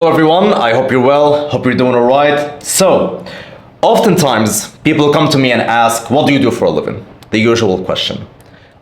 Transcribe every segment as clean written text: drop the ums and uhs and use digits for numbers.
Hello everyone, I hope you're well, hope you're doing alright. So, oftentimes people come to me and ask, what do you do for a living? The usual question.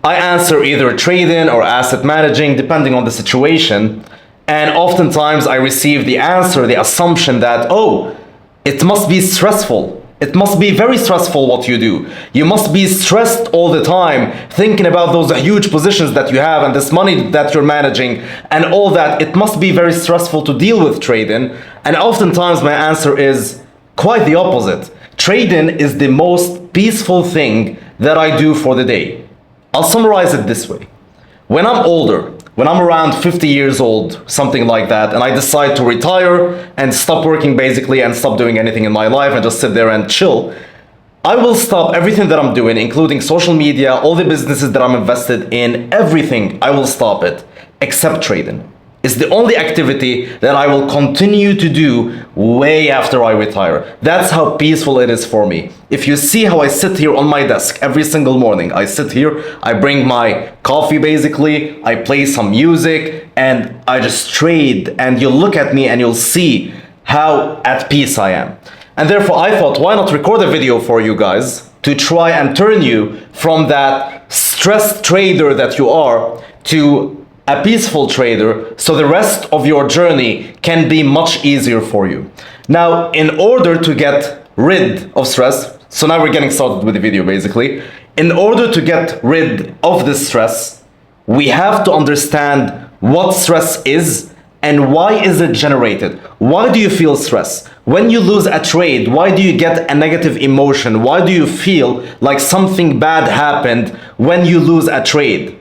I answer either trading or asset managing, depending on the situation. And oftentimes I receive the answer, the assumption that, oh, it must be stressful. It must be very stressful what you do. You must be stressed all the time, thinking about those huge positions that you have and this money that you're managing and all that. It must be very stressful to deal with trading. And oftentimes my answer is quite the opposite. Trading is the most peaceful thing that I do for the day. I'll summarize it this way. When I'm older, when I'm around 50 years old, something like that, and I decide to retire and stop working basically and stop doing anything in my life and just sit there and chill, I will stop everything that I'm doing, including social media, all the businesses that I'm invested in, everything, I will stop it, except trading. It's the only activity that I will continue to do way after I retire. That's how peaceful it is for me. If you see how I sit here on my desk every single morning, I sit here, I bring my coffee basically, I play some music, and I just trade, and you'll look at me and you'll see how at peace I am. And therefore I thought, why not record a video for you guys to try and turn you from that stressed trader that you are to a peaceful trader, so the rest of your journey can be much easier for you. Now, in order to get rid of stress, so now we're getting started with the video basically. In order to get rid of this stress, we have to understand what stress is and why is it generated. Why do you feel stress? When you lose a trade, why do you get a negative emotion? Why do you feel like something bad happened when you lose a trade?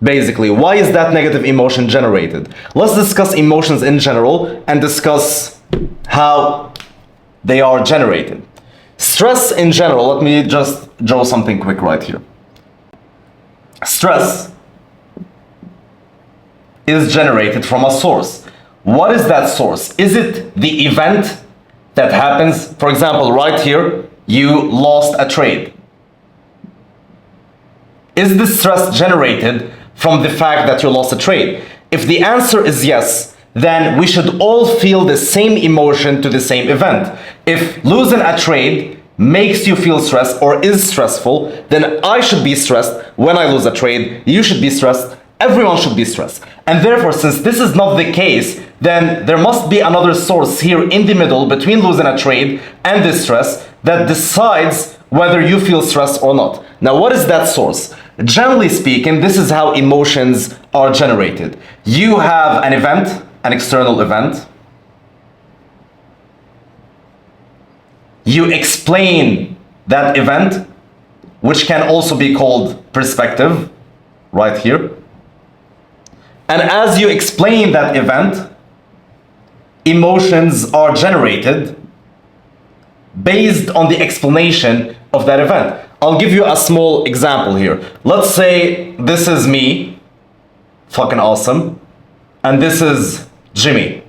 Basically, why is that negative emotion generated? Let's discuss emotions in general and discuss how they are generated. Stress in general, let me just draw something quick right here. Stress is generated from a source. What is that source? Is it the event that happens? For example, right here, you lost a trade. Is the stress generated from the fact that you lost a trade? If the answer is yes, then we should all feel the same emotion to the same event. If losing a trade makes you feel stressed or is stressful, then I should be stressed when I lose a trade, you should be stressed, everyone should be stressed. And therefore, since this is not the case, then there must be another source here in the middle between losing a trade and this stress that decides whether you feel stressed or not. Now, what is that source? Generally speaking, this is how emotions are generated. You have an event, an external event. You explain that event, which can also be called perspective, right here. And as you explain that event, emotions are generated based on the explanation of that event. I'll give you a small example here. Let's say this is me, fucking awesome, and this is Jimmy.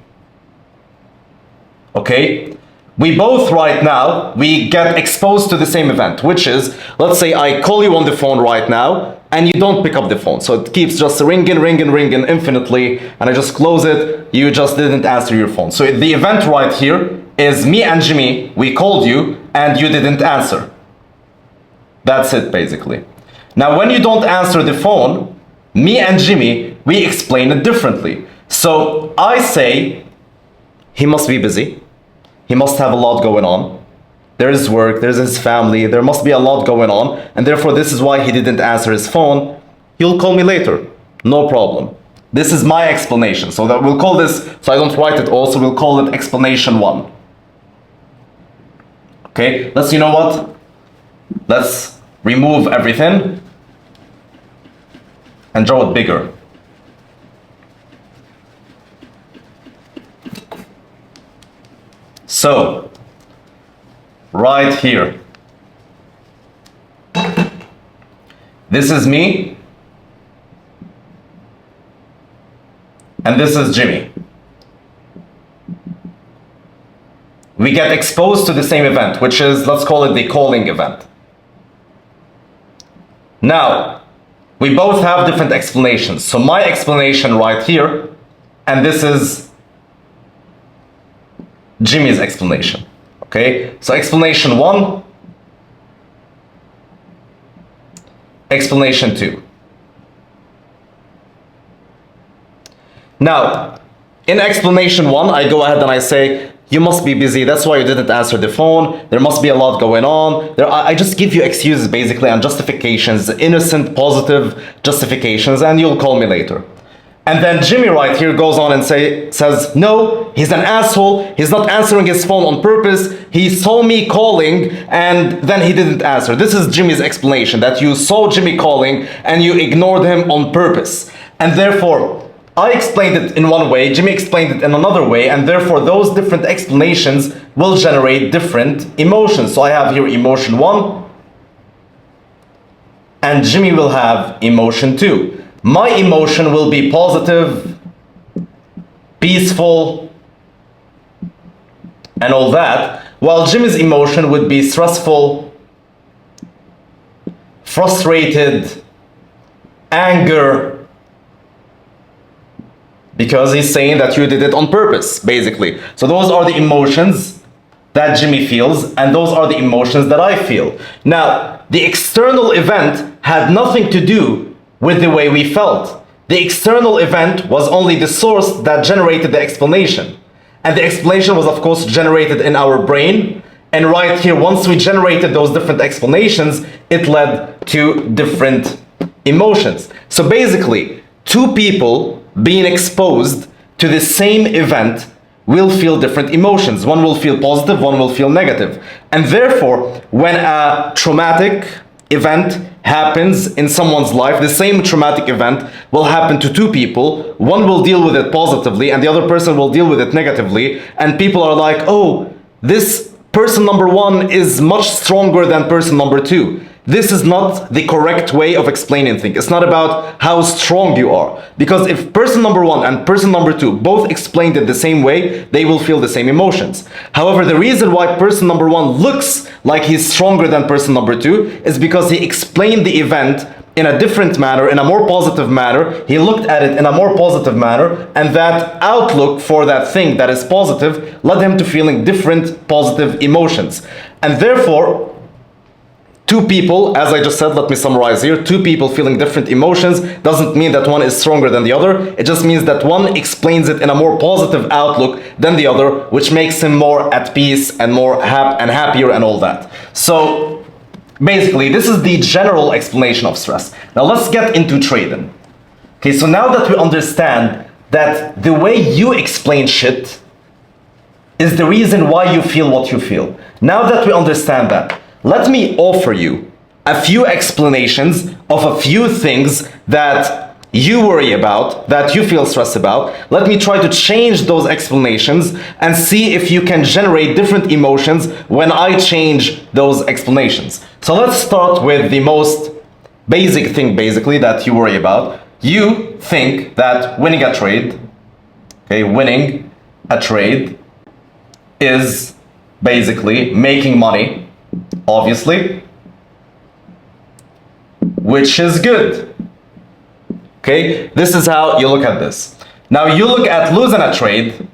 Okay? We both right now, we get exposed to the same event, which is, let's say I call you on the phone right now, and you don't pick up the phone. So it keeps just ringing, ringing, ringing infinitely, and I just close it, you just didn't answer your phone. So the event right here is me and Jimmy, we called you, and you didn't answer. That's it, basically. Now, when you don't answer the phone, me and Jimmy, we explain it differently. So I say, he must be busy. He must have a lot going on. There is work, there's his family, there must be a lot going on, and therefore this is why he didn't answer his phone. He'll call me later, no problem. This is my explanation, so that we'll call this, so I don't write it also, we'll call it explanation 1. Okay, you know what? Let's remove everything and draw it bigger. So, right here, this is me, and this is Jimmy. We get exposed to the same event, which is, let's call it the calling event. Now, we both have different explanations. So my explanation right here, and this is Jimmy's explanation. Okay, so explanation 1, explanation 2. Now, in explanation 1, I go ahead and I say, you must be busy, that's why you didn't answer the phone, there must be a lot going on. I just give you excuses basically and justifications, innocent, positive justifications, and you'll call me later. And then Jimmy right here goes on and says, no, he's an asshole, he's not answering his phone on purpose, he saw me calling and then he didn't answer. This is Jimmy's explanation, that you saw Jimmy calling and you ignored him on purpose. And therefore, I explained it in one way, Jimmy explained it in another way, and therefore those different explanations will generate different emotions. So I have here emotion 1, and Jimmy will have emotion 2. My emotion will be positive, peaceful, and all that, while Jimmy's emotion would be stressful, frustrated, anger, because he's saying that you did it on purpose, basically. So those are the emotions that Jimmy feels, and those are the emotions that I feel. Now, the external event had nothing to do with the way we felt. The external event was only the source that generated the explanation. And the explanation was, of course, generated in our brain. And right here, once we generated those different explanations, it led to different emotions. So basically, two people being exposed to the same event will feel different emotions. One will feel positive, one will feel negative. And therefore, when a traumatic event happens in someone's life, the same traumatic event will happen to two people. One will deal with it positively and the other person will deal with it negatively. And people are like, oh, this person number 1 is much stronger than person number 2. This is not the correct way of explaining things. It's not about how strong you are. Because if person number 1 and person number 2 both explained it the same way, they will feel the same emotions. However, the reason why person number 1 looks like he's stronger than person number 2 is because he explained the event in a different manner, in a more positive manner. He looked at it in a more positive manner, and that outlook for that thing that is positive led him to feeling different positive emotions. And therefore, two people, as I just said, let me summarize here, two people feeling different emotions doesn't mean that one is stronger than the other. It just means that one explains it in a more positive outlook than the other, which makes him more at peace and more happier and all that. So basically, this is the general explanation of stress. Now let's get into trading. Okay, so now that we understand that the way you explain shit is the reason why you feel what you feel. Now that we understand that, let me offer you a few explanations of a few things that you worry about, that you feel stressed about. Let me try to change those explanations and see if you can generate different emotions when I change those explanations. So let's start with the most basic thing, basically, that you worry about. You think that winning a trade, okay, winning a trade is basically making money, obviously, which is good. Okay, this is how you look at this. Now you look at losing a trade,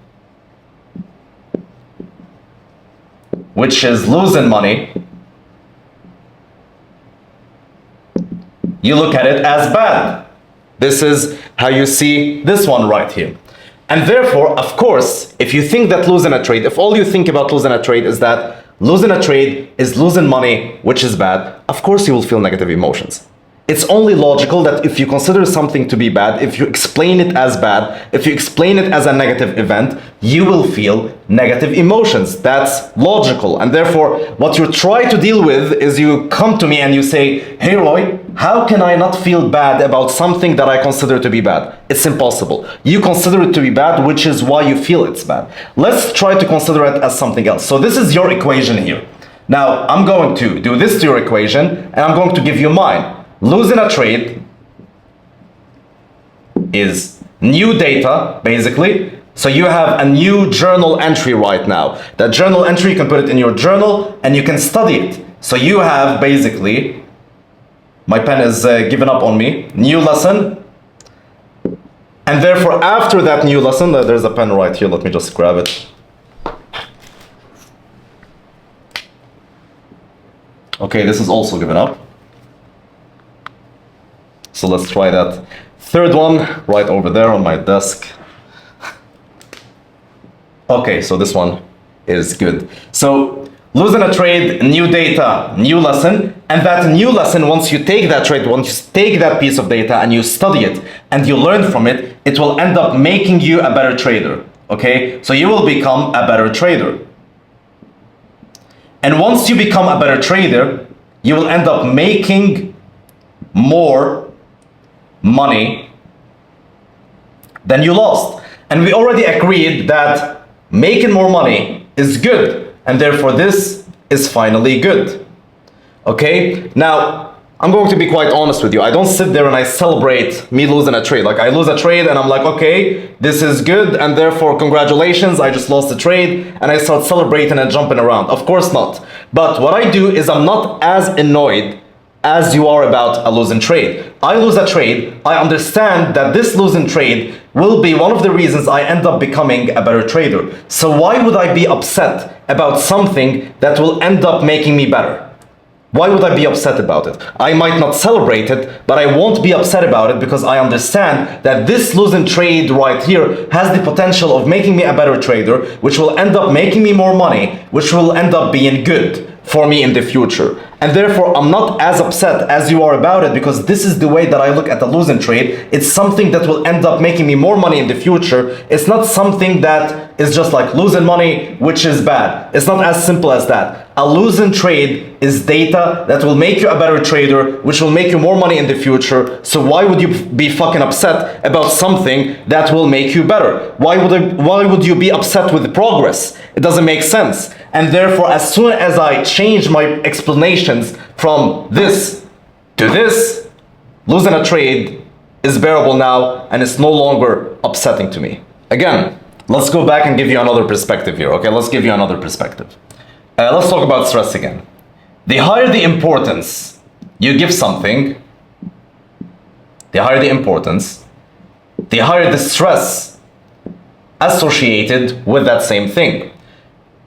which is losing money. You look at it as bad. This is how you see this one right here. And therefore, of course, if you think that losing a trade, if all you think about losing a trade is that losing a trade is losing money, which is bad, of course you will feel negative emotions. It's only logical that if you consider something to be bad, if you explain it as bad, if you explain it as a negative event, you will feel negative emotions. That's logical. And therefore, what you try to deal with is you come to me and you say, hey Roy, how can I not feel bad about something that I consider to be bad? It's impossible. You consider it to be bad, which is why you feel it's bad. Let's try to consider it as something else. So this is your equation here. Now, I'm going to do this to your equation, and I'm going to give you mine. Losing a trade is new data, basically. So you have a new journal entry right now. That journal entry, you can put it in your journal and you can study it. So you have basically, my pen is giving up on me, new lesson. And therefore, after that new lesson, there's a pen right here, let me just grab it. Okay, this is also given up. So let's try that third one right over there on my desk. Okay, so this one is good. So losing a trade, new data, new lesson, and that new lesson, once you take that trade, once you take that piece of data and you study it and you learn from it, it will end up making you a better trader. Okay, so you will become a better trader. And once you become a better trader, you will end up making more money than you lost. And we already agreed that making more money is good, and therefore this is finally good. Okay, now I'm going to be quite honest with you. I don't sit there and I celebrate me losing a trade. Like, I lose a trade and I'm like, okay, this is good, and therefore congratulations, I just lost the trade, and I start celebrating and jumping around. Of course not. But what I do is I'm not as annoyed as you are about a losing trade. I lose a trade, I understand that this losing trade will be one of the reasons I end up becoming a better trader. So why would I be upset about something that will end up making me better? Why would I be upset about it? I might not celebrate it, but I won't be upset about it because I understand that this losing trade right here has the potential of making me a better trader, which will end up making me more money, which will end up being good for me in the future. And therefore, I'm not as upset as you are about it, because this is the way that I look at the losing trade. It's something that will end up making me more money in the future. It's not something that is just like losing money, which is bad. It's not as simple as that. A losing trade is data that will make you a better trader, which will make you more money in the future. So why would you be fucking upset about something that will make you better? Why would you be upset with the progress? It doesn't make sense. And therefore, as soon as I change my explanations from this to this, losing a trade is bearable now, and it's no longer upsetting to me. Again, let's go back and give you another perspective here. Okay, let's give you another perspective. Let's talk about stress again. The higher the importance you give something, the higher the importance, the higher the stress associated with that same thing.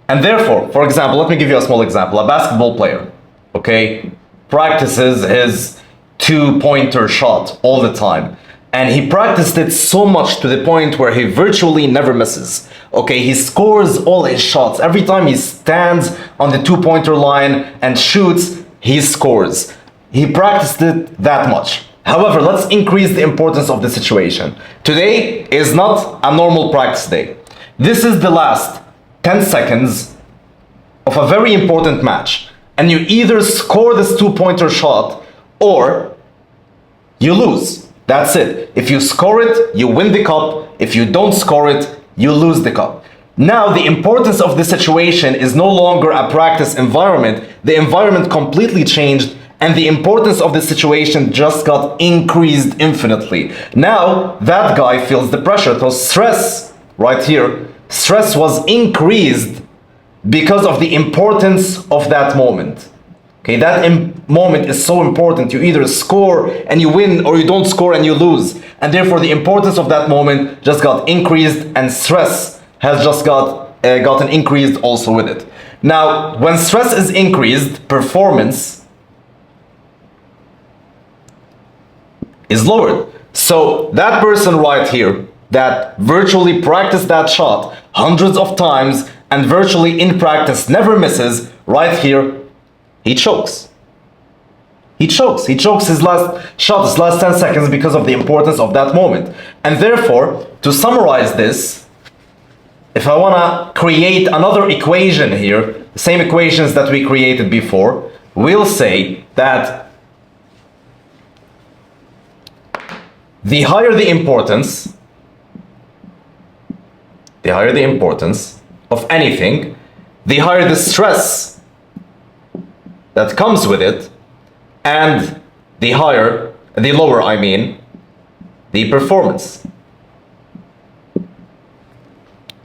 And therefore, for example, let me give you a small example. A basketball player, okay, practices his two-pointer shot all the time. And he practiced it so much to the point where he virtually never misses. Okay, he scores all his shots. Every time he stands on the two-pointer line and shoots, he scores. He practiced it that much. However, let's increase the importance of the situation. Today is not a normal practice day. This is the last 10 seconds of a very important match. And you either score this two-pointer shot or you lose. That's it. If you score it, you win the cup. If you don't score it, you lose the cup. Now, the importance of the situation is no longer a practice environment. The environment completely changed, and the importance of the situation just got increased infinitely. Now, that guy feels the pressure. So stress, right here, stress was increased because of the importance of that moment. Okay, that moment is so important. You either score and you win, or you don't score and you lose. And therefore, the importance of that moment just got increased, and stress has just gotten increased also with it. Now, when stress is increased, performance is lowered. So that person right here that virtually practiced that shot hundreds of times and virtually in practice never misses, right here, he chokes. He chokes. He chokes his last shot, his last 10 seconds, because of the importance of that moment. And therefore, to summarize this, if I want to create another equation here, the same equations that we created before, we'll say that the higher the importance of anything, the higher the stress that comes with it, and the lower, the performance.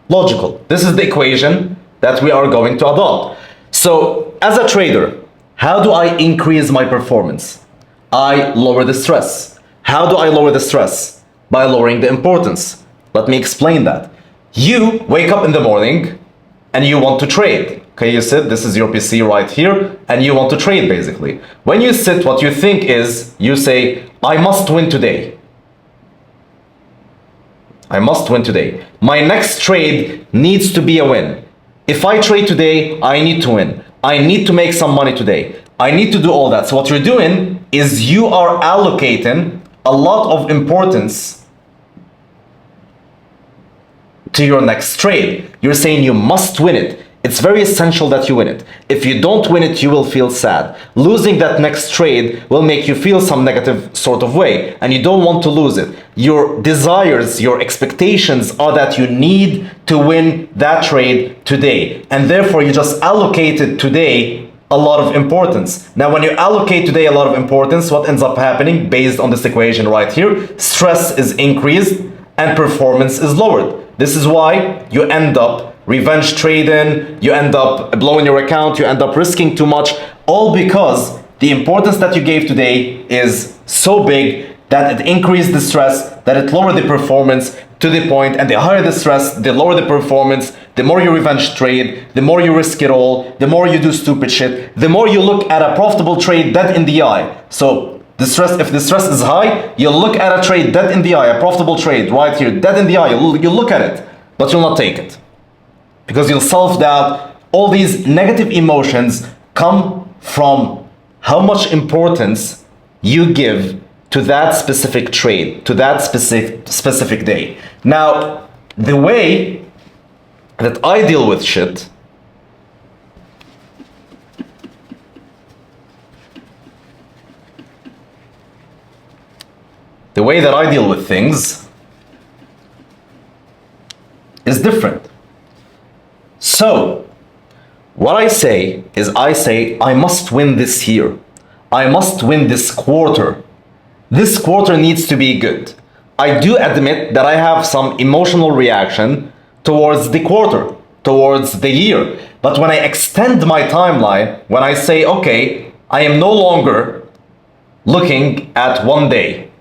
Logical. This is the equation that we are going to adopt. So, as a trader, how do I increase my performance? I lower the stress. How do I lower the stress? By lowering the importance. Let me explain that. You wake up in the morning and you want to trade. Okay, you sit, this is your PC right here, and you want to trade basically. When you sit, what you think is, you say, I must win today. I must win today. My next trade needs to be a win. If I trade today, I need to win. I need to make some money today. I need to do all that. So what you're doing is you are allocating a lot of importance to your next trade. You're saying you must win it. It's very essential that you win it. If you don't win it, you will feel sad. Losing that next trade will make you feel some negative sort of way, and you don't want to lose it. Your desires, your expectations are that you need to win that trade today, and therefore you just allocated today a lot of importance. Now, when you allocate today a lot of importance, what ends up happening based on this equation right here? Stress is increased and performance is lowered. This is why you end up revenge trading, you end up blowing your account, you end up risking too much, all because the importance that you gave today is so big that it increased the stress, that it lowered the performance to the point, and the higher the stress, the lower the performance, the more you revenge trade, the more you risk it all, the more you do stupid shit, the more you look at a profitable trade dead in the eye. So the stress, if the stress is high, you'll look at a trade dead in the eye, a profitable trade right here, dead in the eye, you'll look at it, but you'll not take it. Because you'll self-doubt. All these negative emotions come from how much importance you give to that specific trade, to that specific day. Now, the way that I deal with shit the way that I deal with things is different. So, what I say is I must win this year. I must win this quarter. This quarter needs to be good. I do admit that I have some emotional reaction towards the quarter, towards the year. But when I extend my timeline, when I say, okay, I am no longer looking at one day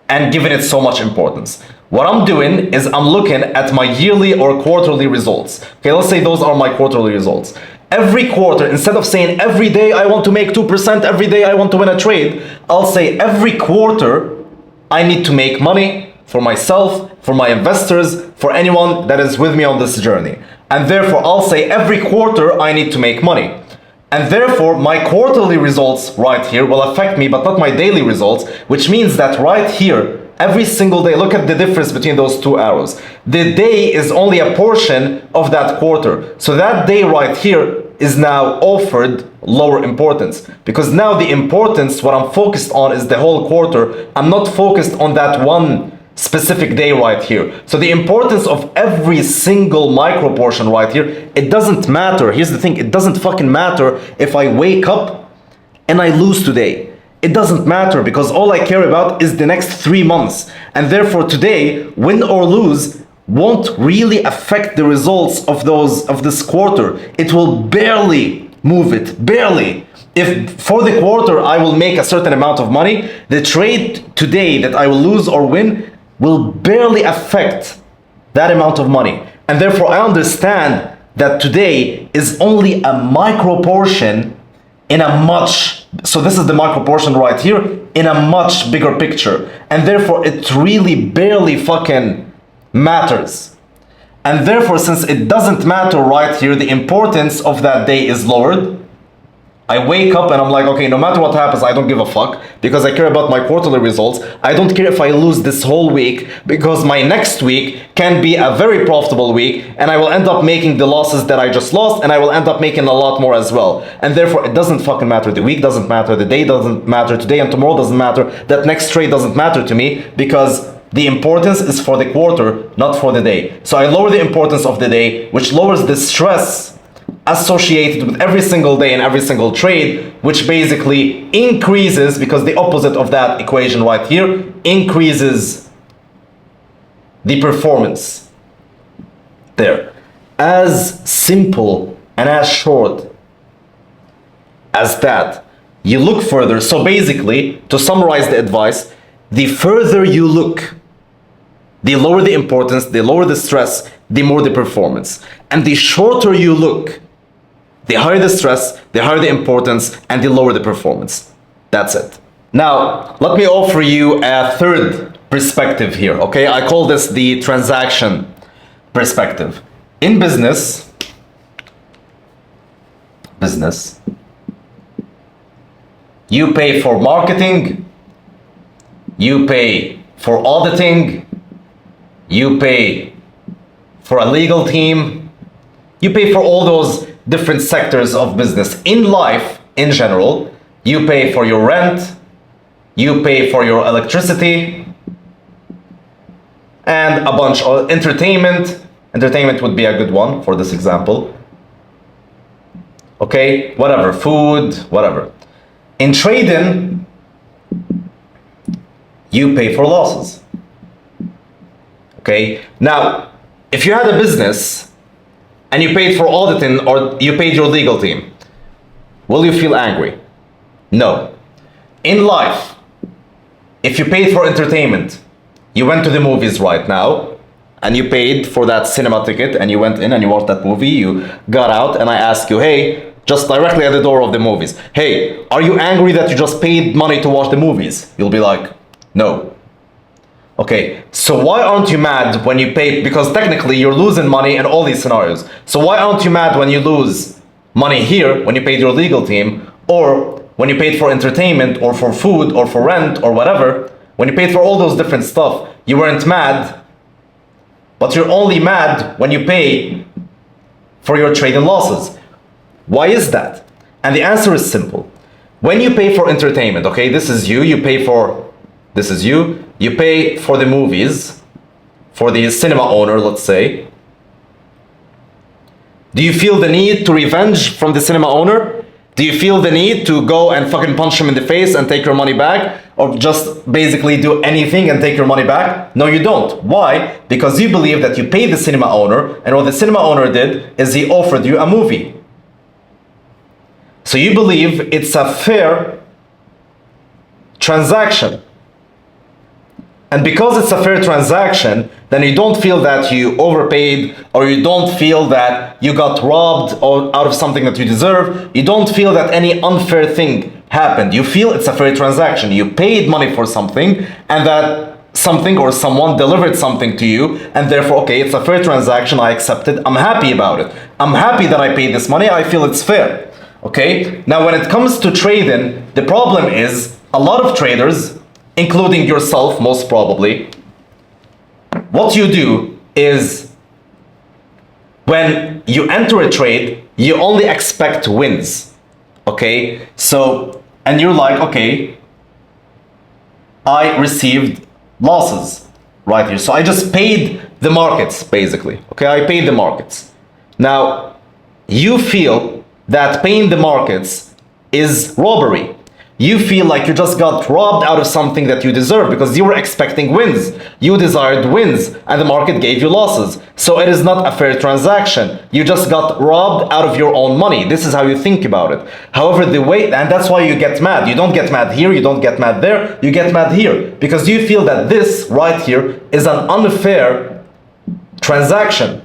and giving it so much importance. What I'm doing is I'm looking at my yearly or quarterly results. Okay, let's say those are my quarterly results. Every quarter, instead of saying every day I want to make 2%, every day I want to win a trade, I'll say every quarter I need to make money for myself, for my investors, for anyone that is with me on this journey. And therefore, I'll say every quarter I need to make money. And therefore, my quarterly results right here will affect me, but not my daily results, which means that right here, every single day, look at the difference between those two arrows. The day is only a portion of that quarter. So that day right here is now offered lower importance. Because now the importance, what I'm focused on is the whole quarter. I'm not focused on that one specific day right here. So the importance of every single micro portion right here, it doesn't matter. Here's the thing, it doesn't fucking matter if I wake up and I lose today. It doesn't matter because all I care about is the next 3 months. And therefore today, win or lose won't really affect the results of this quarter. It will barely move it, barely. If for the quarter I will make a certain amount of money, the trade today that I will lose or win will barely affect that amount of money. And therefore I understand that today is only a micro portion in a much, so this is the micro portion right here, in a much bigger picture. And therefore it really barely fucking matters. And therefore, since it doesn't matter right here, the importance of that day is lowered. I wake up and I'm like, okay, no matter what happens, I don't give a fuck because I care about my quarterly results. I don't care if I lose this whole week because my next week can be a very profitable week and I will end up making the losses that I just lost and I will end up making a lot more as well. And therefore, it doesn't fucking matter. The week doesn't matter. The day doesn't matter. Today and tomorrow doesn't matter. That next trade doesn't matter to me because the importance is for the quarter, not for the day. So I lower the importance of the day, which lowers the stress associated with every single day and every single trade, which basically increases, because the opposite of that equation right here increases the performance. There. As simple and as short as that. You look further. So basically, to summarize the advice, the further you look, the lower the importance, the lower the stress, the more the performance. And the shorter you look, They higher the stress, they higher the importance, and they lower the performance. That's it. Now, let me offer you a third perspective here, okay? I call this the transaction perspective. In business, you pay for marketing, you pay for auditing, you pay for a legal team, you pay for all those different sectors of business. In life, in general, you pay for your rent, you pay for your electricity, and a bunch of entertainment. Entertainment would be a good one for this example. Okay, whatever, food, whatever. In trading, you pay for losses. Okay, now, if you had a business and you paid for auditing or you paid your legal team, will you feel angry? No. In life, if you paid for entertainment, you went to the movies right now, and you paid for that cinema ticket, and you went in and you watched that movie, you got out, and I asked you, hey, just directly at the door of the movies, hey, are you angry that you just paid money to watch the movies? You'll be like, no. Okay, so why aren't you mad when you pay, because technically you're losing money in all these scenarios. So why aren't you mad when you lose money here, when you paid your legal team, or when you paid for entertainment, or for food, or for rent, or whatever, when you paid for all those different stuff, you weren't mad, but you're only mad when you pay for your trading losses. Why is that? And the answer is simple. When you pay for entertainment, okay, this is you pay for, this is you pay for the movies, for the cinema owner, let's say. Do you feel the need to revenge from the cinema owner? Do you feel the need to go and fucking punch him in the face and take your money back? Or just basically do anything and take your money back? No, you don't. Why? Because you believe that you paid the cinema owner, and what the cinema owner did is he offered you a movie. So you believe it's a fair transaction. And because it's a fair transaction, then you don't feel that you overpaid, or you don't feel that you got robbed or out of something that you deserve. You don't feel that any unfair thing happened. You feel it's a fair transaction. You paid money for something, and that something or someone delivered something to you, and therefore, okay, it's a fair transaction, I accept it, I'm happy about it. I'm happy that I paid this money, I feel it's fair. Okay? Now, when it comes to trading, the problem is a lot of traders, including yourself most probably, what you do is when you enter a trade, you only expect wins. Okay? So, and you're like, okay, I received losses right here. So I just paid the markets, basically. Okay, I paid the markets. Now, you feel that paying the markets is robbery. You feel like you just got robbed out of something that you deserve because you were expecting wins. You desired wins and the market gave you losses. So it is not a fair transaction. You just got robbed out of your own money. This is how you think about it. However, the way, and that's why you get mad. You don't get mad here, you don't get mad there, you get mad here. Because you feel that this right here is an unfair transaction.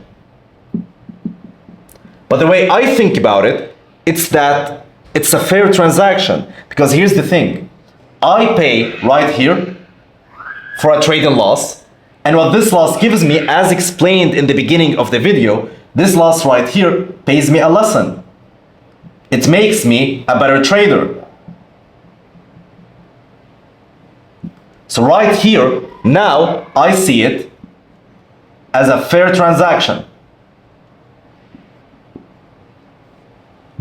But the way I think about it, it's that it's a fair transaction. Because here's the thing. I pay right here for a trading loss. And what this loss gives me, as explained in the beginning of the video, this loss right here pays me a lesson. It makes me a better trader. So right here, now I see it as a fair transaction.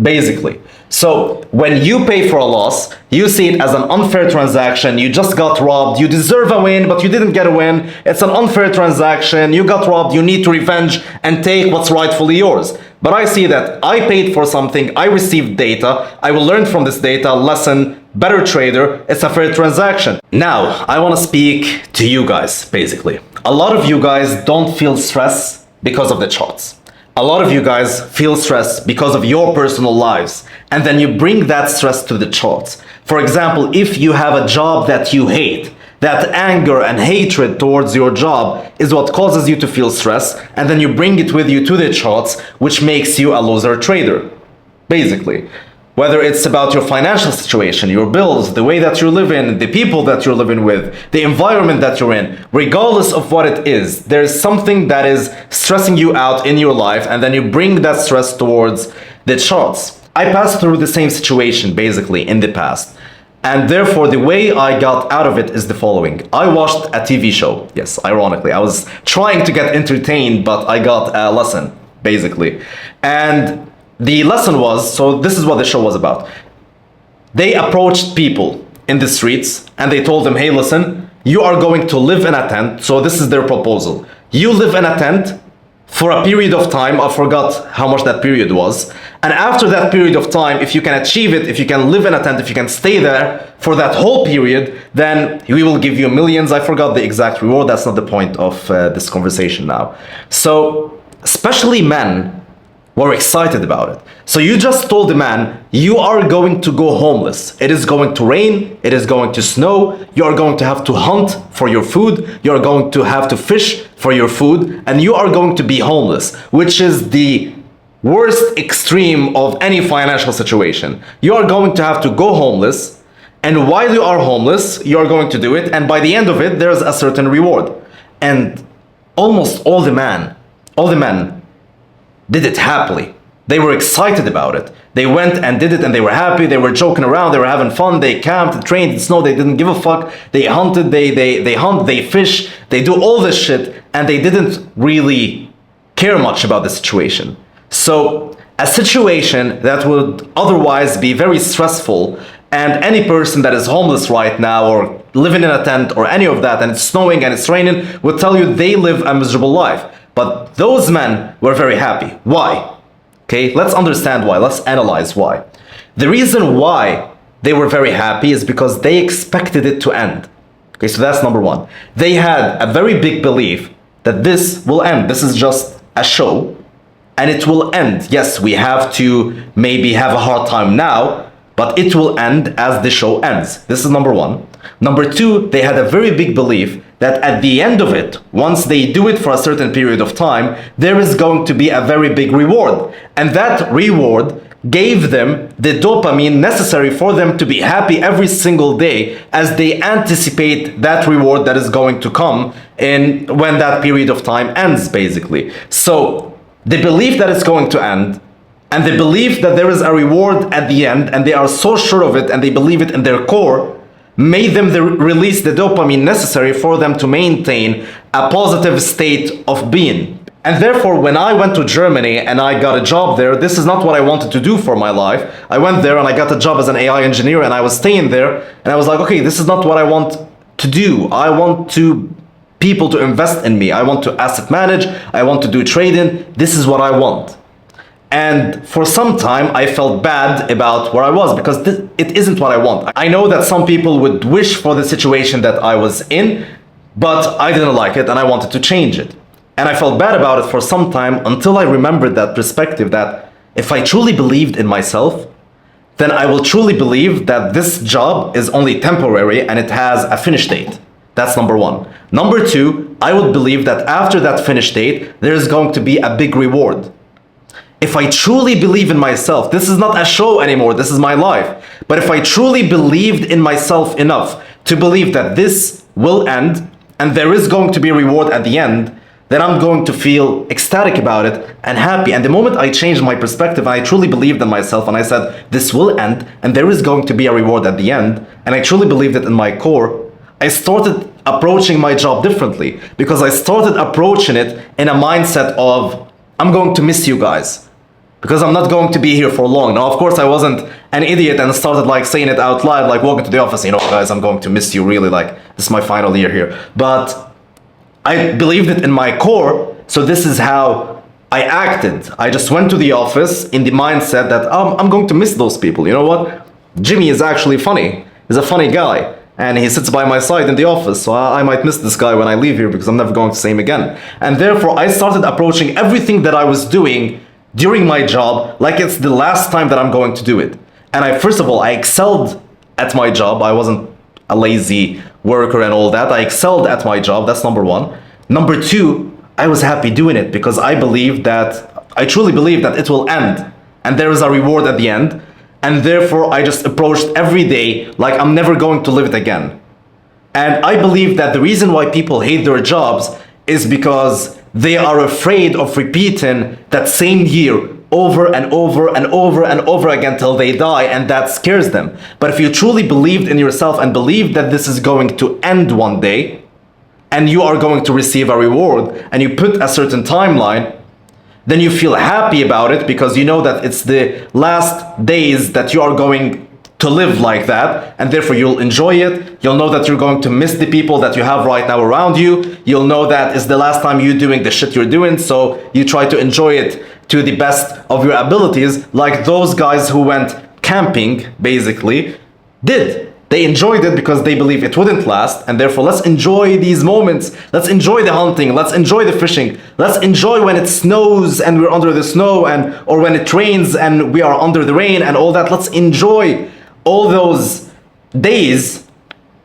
Basically. So when you pay for a loss, you see it as an unfair transaction. You just got robbed. You deserve a win, but you didn't get a win. It's an unfair transaction. You got robbed. You need to revenge and take what's rightfully yours. But I see that I paid for something. I received data. I will learn from this data, lesson, better trader. It's a fair transaction. Now, I want to speak to you guys, basically. A lot of you guys don't feel stress because of the charts. A lot of you guys feel stress because of your personal lives, and then you bring that stress to the charts. For example, if you have a job that you hate, that anger and hatred towards your job is what causes you to feel stress, and then you bring it with you to the charts, which makes you a loser trader. basically. Whether it's about your financial situation, your bills, the way that you live in, the people that you're living with, the environment that you're in, regardless of what it is, there's something that is stressing you out in your life, and then you bring that stress towards the charts. I passed through the same situation basically in the past. And therefore, the way I got out of it is the following. I watched a TV show. Yes, ironically. I was trying to get entertained, but I got a lesson, basically. And the lesson was, so this is what the show was about. They approached people in the streets and they told them, hey, listen, you are going to live in a tent. So this is their proposal. You live in a tent for a period of time. I forgot how much that period was. And after that period of time, if you can achieve it, if you can live in a tent, if you can stay there for that whole period, then we will give you millions. I forgot the exact reward. That's not the point of this conversation now. So especially men were excited about it. So you just told the man, you are going to go homeless. It is going to rain, it is going to snow, you are going to have to hunt for your food, you are going to have to fish for your food, and you are going to be homeless, which is the worst extreme of any financial situation. You are going to have to go homeless, and while you are homeless, you are going to do it, and by the end of it, there's a certain reward. And almost all the men did it happily. They were excited about it. They went and did it and they were happy. They were joking around. They were having fun. They camped, trained in snow. They didn't give a fuck. They hunted, they hunt, they fish. They do all this shit and they didn't really care much about the situation. So a situation that would otherwise be very stressful, and any person that is homeless right now or living in a tent or any of that and it's snowing and it's raining would tell you they live a miserable life. But those men were very happy. Why? Okay, let's understand why. Let's analyze why. The reason why they were very happy is because they expected it to end. Okay, so that's number one. They had a very big belief that this will end. This is just a show and it will end. Yes, we have to maybe have a hard time now, but it will end as the show ends. This is number one. Number two, they had a very big belief that at the end of it, once they do it for a certain period of time, there is going to be a very big reward. And that reward gave them the dopamine necessary for them to be happy every single day as they anticipate that reward that is going to come in when that period of time ends, basically. So the belief that it's going to end and the belief that there is a reward at the end, and they are so sure of it and they believe it in their core, made them release the dopamine necessary for them to maintain a positive state of being. And therefore, when I went to Germany and I got a job there, this is not what I wanted to do for my life. I went there and I got a job as an AI engineer and I was staying there and I was like, okay, this is not what I want to do. I want people to invest in me. I want to asset manage. I want to do trading. This is what I want. And for some time, I felt bad about where I was because it isn't what I want. I know that some people would wish for the situation that I was in, but I didn't like it and I wanted to change it. And I felt bad about it for some time until I remembered that perspective that if I truly believed in myself, then I will truly believe that this job is only temporary and it has a finish date. That's number one. Number two, I would believe that after that finish date, there is going to be a big reward. If I truly believe in myself, this is not a show anymore, this is my life. But if I truly believed in myself enough to believe that this will end and there is going to be a reward at the end, then I'm going to feel ecstatic about it and happy. And the moment I changed my perspective and I truly believed in myself and I said, this will end and there is going to be a reward at the end, and I truly believed it in my core, I started approaching my job differently because I started approaching it in a mindset of, I'm going to miss you guys. Because I'm not going to be here for long. Now, of course, I wasn't an idiot and started like saying it out loud, like walking to the office, guys, I'm going to miss you really, like this is my final year here. But I believed it in my core, so this is how I acted. I just went to the office in the mindset that I'm going to miss those people. You know what? Jimmy is actually funny. He's a funny guy. And he sits by my side in the office, so I might miss this guy when I leave here because I'm never going to see him again. And therefore, I started approaching everything that I was doing during my job like it's the last time that I'm going to do it. And first of all, I excelled at my job. I wasn't a lazy worker and all that. I excelled at my job. That's number one. Number two, I was happy doing it because I truly believe that it will end and there is a reward at the end. And therefore, I just approached every day like I'm never going to live it again. And I believe that the reason why people hate their jobs is because they are afraid of repeating that same year over and over and over and over again till they die, and that scares them. But if you truly believed in yourself and believed that this is going to end one day, and you are going to receive a reward, and you put a certain timeline, then you feel happy about it because you know that it's the last days that you are going to live like that, and therefore you'll enjoy it. You'll know that you're going to miss the people that you have right now around you. You'll know that it's the last time you're doing the shit you're doing, so you try to enjoy it to the best of your abilities, like those guys who went camping, basically, did. They enjoyed it because they believe it wouldn't last, and therefore let's enjoy these moments. Let's enjoy the hunting, let's enjoy the fishing, let's enjoy when it snows and we're under the snow, and or when it rains and we are under the rain and all that. Let's enjoy all those days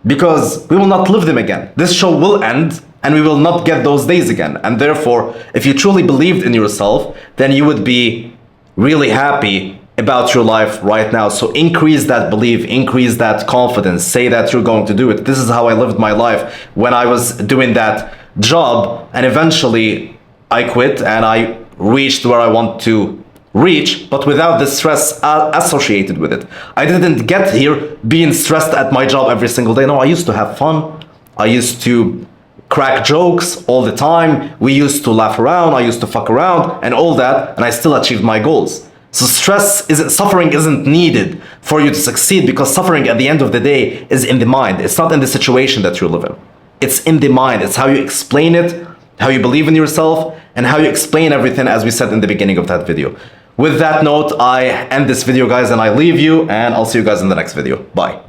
because we will not live them again. This show will end and we will not get those days again. And therefore, if you truly believed in yourself, then you would be really happy about your life right now. So increase that belief, increase that confidence, say that you're going to do it. This is how I lived my life when I was doing that job, and eventually I quit and I reached where I want to reach, but without the stress associated with it. I didn't get here being stressed at my job every single day. No, I used to have fun. I used to crack jokes all the time. We used to laugh around. I used to fuck around and all that, and I still achieved my goals. So suffering isn't needed for you to succeed, because suffering at the end of the day is in the mind. It's not in the situation that you live in. It's in the mind. It's how you explain it, how you believe in yourself, and how you explain everything, as we said in the beginning of that video. With that note, I end this video, guys, and I leave you, and I'll see you guys in the next video. Bye.